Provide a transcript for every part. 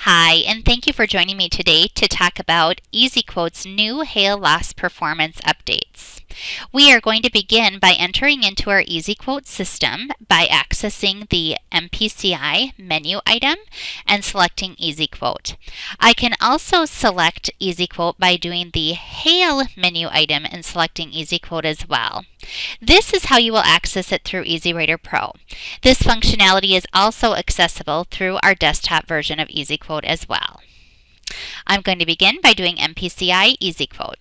Hi, and thank you for joining me today to talk about EASYquote's new hail loss performance updates. We are going to begin by entering into our EASYquote system by accessing the MPCI menu item and selecting EASYquote. I can also select EASYquote by doing the hail menu item and selecting EASYquote as well. This is how you will access it through EasyWriter Pro. This functionality is also accessible through our desktop version of EasyQuote as well. I'm going to begin by doing MPCI EasyQuote.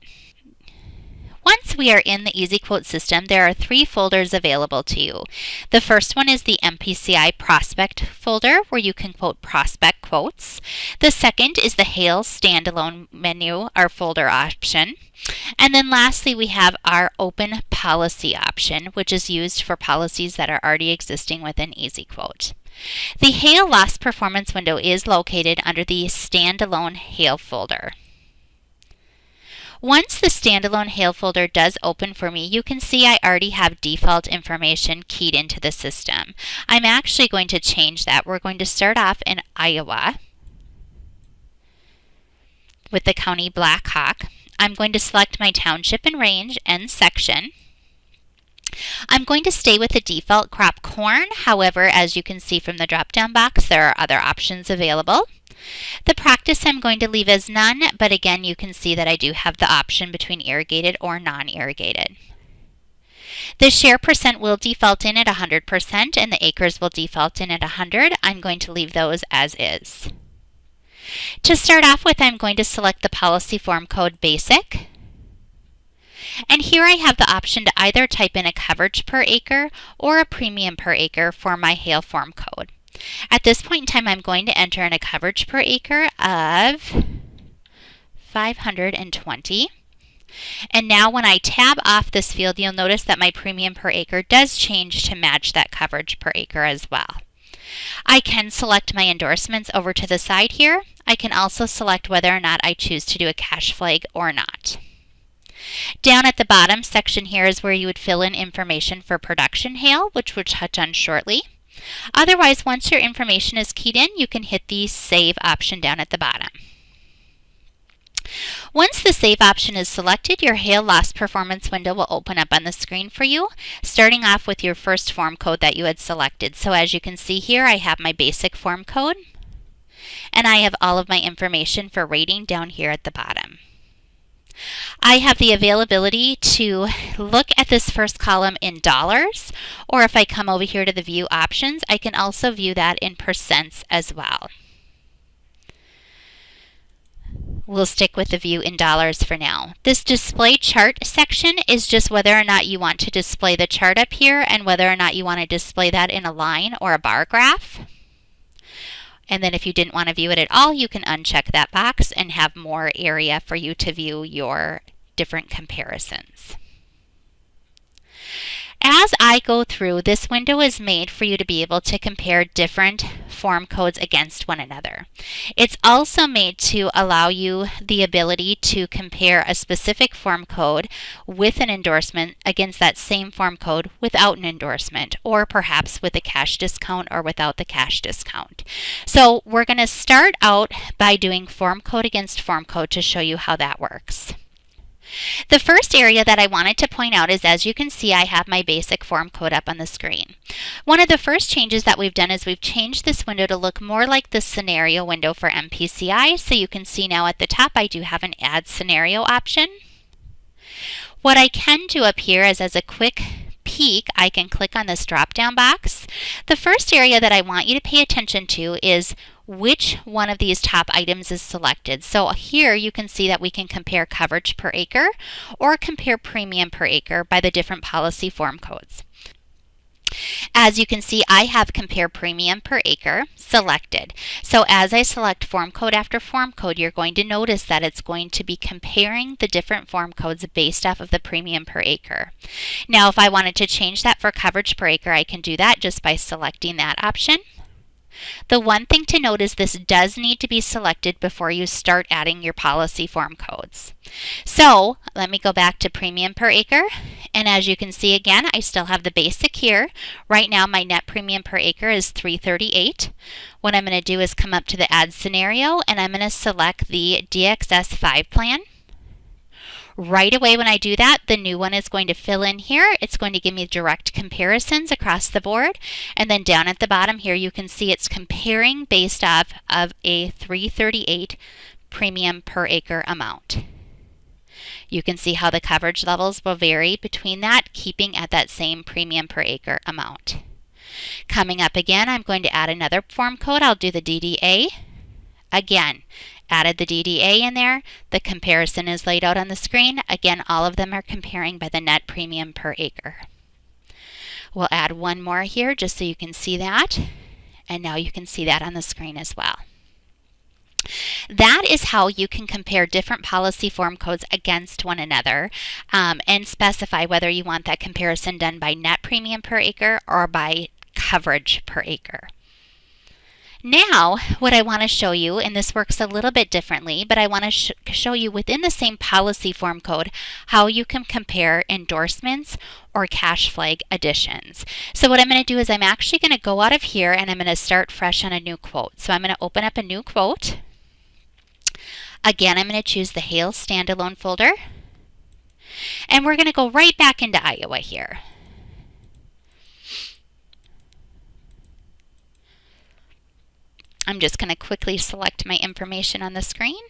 Once we are in the EasyQuote system, there are 3 folders available to you. The first one is the MPCI Prospect folder, where you can quote prospect quotes. The second is the Hail Standalone menu, our folder option. And then lastly, we have our Open Policy option, which is used for policies that are already existing within EasyQuote. The Hail Loss Performance window is located under the Standalone Hail folder. Once the standalone hail folder does open for me, you can see I already have default information keyed into the system. I'm actually going to change that. We're going to start off in Iowa with the county Black Hawk. I'm going to select my township and range and section. I'm going to stay with the default crop corn. However, as you can see from the drop-down box, there are other options available. The practice I'm going to leave as none, but again, you can see that I do have the option between irrigated or non-irrigated. The share percent will default in at 100% and the acres will default in at 100. I'm going to leave those as is. To start off with, I'm going to select the policy form code Basic. And here I have the option to either type in a coverage per acre or a premium per acre for my hail form code. At this point in time, I'm going to enter in a coverage per acre of 520. And now when I tab off this field, you'll notice that my premium per acre does change to match that coverage per acre as well. I can select my endorsements over to the side here. I can also select whether or not I choose to do a cash flag or not. Down at the bottom section here is where you would fill in information for production hail, which we'll touch on shortly. Otherwise, once your information is keyed in, you can hit the Save option down at the bottom. Once the Save option is selected, your hail loss performance window will open up on the screen for you, starting off with your first form code that you had selected. So as you can see here, I have my basic form code, and I have all of my information for rating down here at the bottom. I have the availability to look at this first column in dollars, or if I come over here to the view options, I can also view that in percents as well. We'll stick with the view in dollars for now. This display chart section is just whether or not you want to display the chart up here and whether or not you want to display that in a line or a bar graph. And then if you didn't want to view it at all, you can uncheck that box and have more area for you to view your different comparisons. As I go through, this window is made for you to be able to compare different form codes against one another. It's also made to allow you the ability to compare a specific form code with an endorsement against that same form code without an endorsement, or perhaps with a cash discount or without the cash discount. So we're going to start out by doing form code against form code to show you how that works. The first area that I wanted to point out is, as you can see, I have my basic form code up on the screen. One of the first changes that we've done is we've changed this window to look more like the scenario window for MPCI. So you can see now at the top I do have an Add Scenario option. What I can do up here is, as a quick peek, I can click on this drop-down box. The first area that I want you to pay attention to is which one of these top items is selected. So here you can see that we can compare coverage per acre or compare premium per acre by the different policy form codes. As you can see, I have compare premium per acre selected. So as I select form code after form code, you're going to notice that it's going to be comparing the different form codes based off of the premium per acre. Now, if I wanted to change that for coverage per acre, I can do that just by selecting that option. The one thing to note is this does need to be selected before you start adding your policy form codes. So let me go back to premium per acre, And as you can see again, I still have the basic here. Right now my net premium per acre is $338. What I'm going to do is come up to the add scenario and I'm going to select the DXS 5 plan. Right away when I do that, the new one is going to fill in here. It's going to give me direct comparisons across the board. And then down at the bottom here, you can see it's comparing based off of a $338 premium per acre amount. You can see how the coverage levels will vary between that, keeping at that same premium per acre amount. Coming up again, I'm going to add another form code. I'll do the DDA. Again, added the DDA in there. The comparison is laid out on the screen. Again, all of them are comparing by the net premium per acre. We'll add one more here just so you can see that. And now you can see that on the screen as well. That is how you can compare different policy form codes against one another and specify whether you want that comparison done by net premium per acre or by coverage per acre. Now, what I want to show you, and this works a little bit differently, but I want to show you within the same policy form code how you can compare endorsements or cash flag additions. So what I'm going to do is I'm actually going to go out of here and I'm going to start fresh on a new quote. So I'm going to open up a new quote. Again, I'm going to choose the Hale standalone folder. And we're going to go right back into Iowa here. I'm just going to quickly select my information on the screen.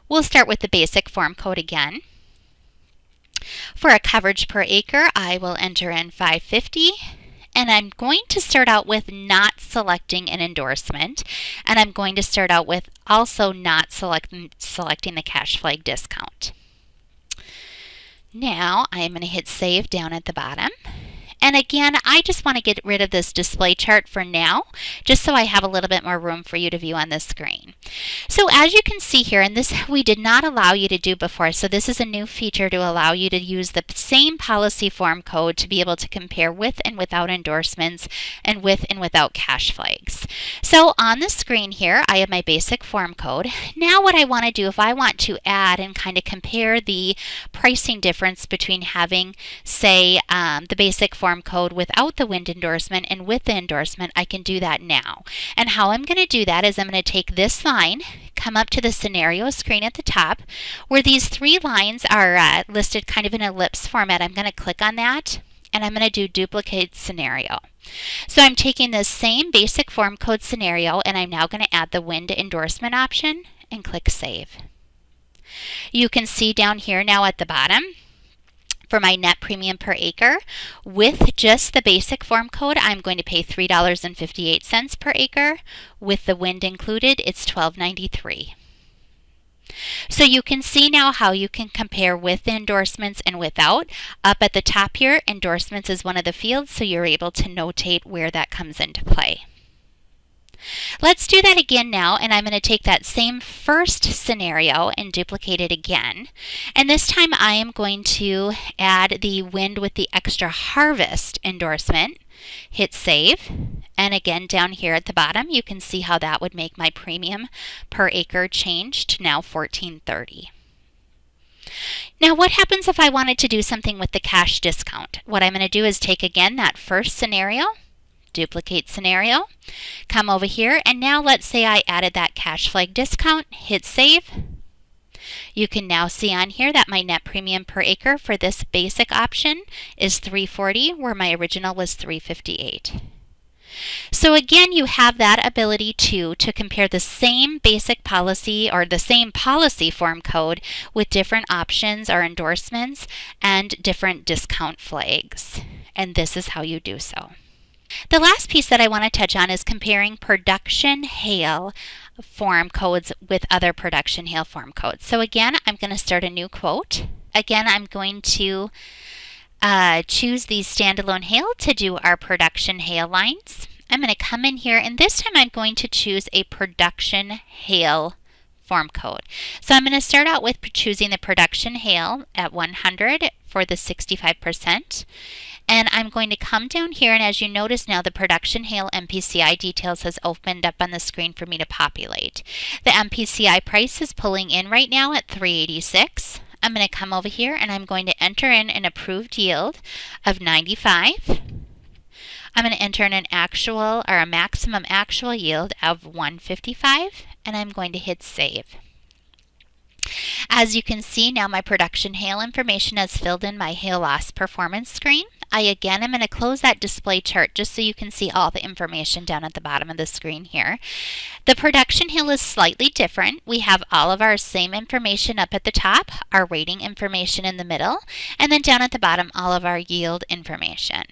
We'll start with the basic form code again. For a coverage per acre, I will enter in 550. And I'm going to start out with not selecting an endorsement. And I'm going to start out with also not selecting the cash flag discount. Now I'm going to hit save down at the bottom. And again, I just want to get rid of this display chart for now, just so I have a little bit more room for you to view on this screen. So as you can see here, and this we did not allow you to do before, so this is a new feature to allow you to use the same policy form code to be able to compare with and without endorsements and with and without cash flags. So on the screen here, I have my basic form code. Now what I want to do, if I want to add and kind of compare the pricing difference between having, say, the basic form code without the wind endorsement and with the endorsement, I can do that now. And how I'm going to do that is I'm going to take this line, come up to the scenario screen at the top, where these three lines are listed kind of in ellipse format. I'm going to click on that, and I'm going to do duplicate scenario. So I'm taking this same basic form code scenario, and I'm now going to add the wind endorsement option and click Save. You can see down here now at the bottom, for my net premium per acre, with just the basic form code, I'm going to pay $3.58 per acre. With the wind included, it's $12.93. So you can see now how you can compare with endorsements and without. Up at the top here, endorsements is one of the fields, so you're able to notate where that comes into play. Let's do that again now, and I'm going to take that same first scenario and duplicate it again. And this time I am going to add the wind with the extra harvest endorsement, hit save, and again down here at the bottom you can see how that would make my premium per acre change to now $14.30. Now what happens if I wanted to do something with the cash discount? What I'm going to do is take again that first scenario, duplicate scenario, come over here, and now let's say I added that cash flag discount, hit save. You can now see on here that my net premium per acre for this basic option is $340, where my original was $358. So again, you have that ability to compare the same basic policy or the same policy form code with different options or endorsements and different discount flags. And this is how you do so. The last piece that I want to touch on is comparing production hail form codes with other production hail form codes. So again, I'm going to start a new quote. Again, I'm going to choose the standalone hail to do our production hail lines. I'm going to come in here, and this time I'm going to choose a production hail form code. So I'm going to start out with choosing the production hail at 100 for the 65%. And I'm going to come down here, and as you notice now, the production hail MPCI details has opened up on the screen for me to populate. The MPCI price is pulling in right now at $386. I'm going to come over here and I'm going to enter in an approved yield of 95. I'm going to enter in an actual or a maximum actual yield of 155, and I'm going to hit save. As you can see, now my production hail information has filled in my hail loss performance screen. Again, I'm going to close that display chart just so you can see all the information down at the bottom of the screen here. The production hail is slightly different. We have all of our same information up at the top, our rating information in the middle, and then down at the bottom, all of our yield information.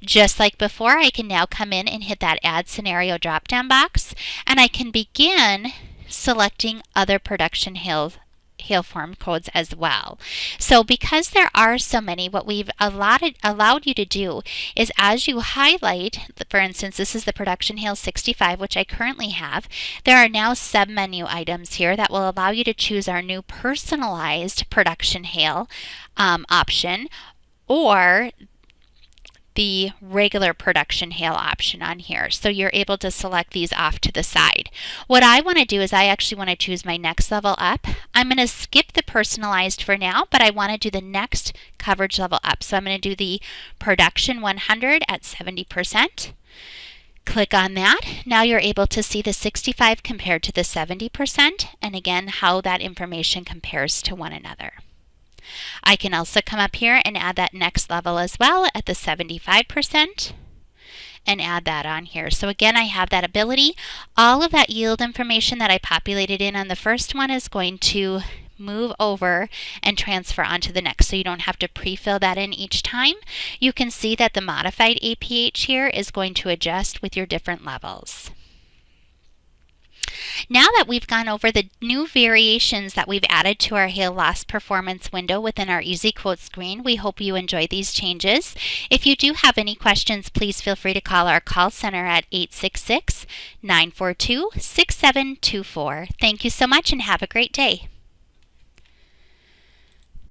Just like before, I can now come in and hit that Add Scenario drop-down box, and I can begin selecting other production hail form codes as well. So because there are so many, what we've allowed you to do is as you highlight, for instance, this is the production hail 65, which I currently have, there are now sub-menu items here that will allow you to choose our new personalized production hail option, or the regular production hail option on here. So you're able to select these off to the side. What I want to do is I actually want to choose my next level up. I'm going to skip the personalized for now, but I want to do the next coverage level up. So I'm going to do the production 100 at 70%. Click on that. Now you're able to see the 65 compared to the 70%, and again how that information compares to one another. I can also come up here and add that next level as well at the 75% and add that on here. So again, I have that ability. All of that yield information that I populated in on the first one is going to move over and transfer onto the next, so you don't have to pre-fill that in each time. You can see that the modified APH here is going to adjust with your different levels. Now that we've gone over the new variations that we've added to our hail loss performance window within our EASYquote screen, we hope you enjoy these changes. If you do have any questions, please feel free to call our call center at 866-942-6724. Thank you so much and have a great day.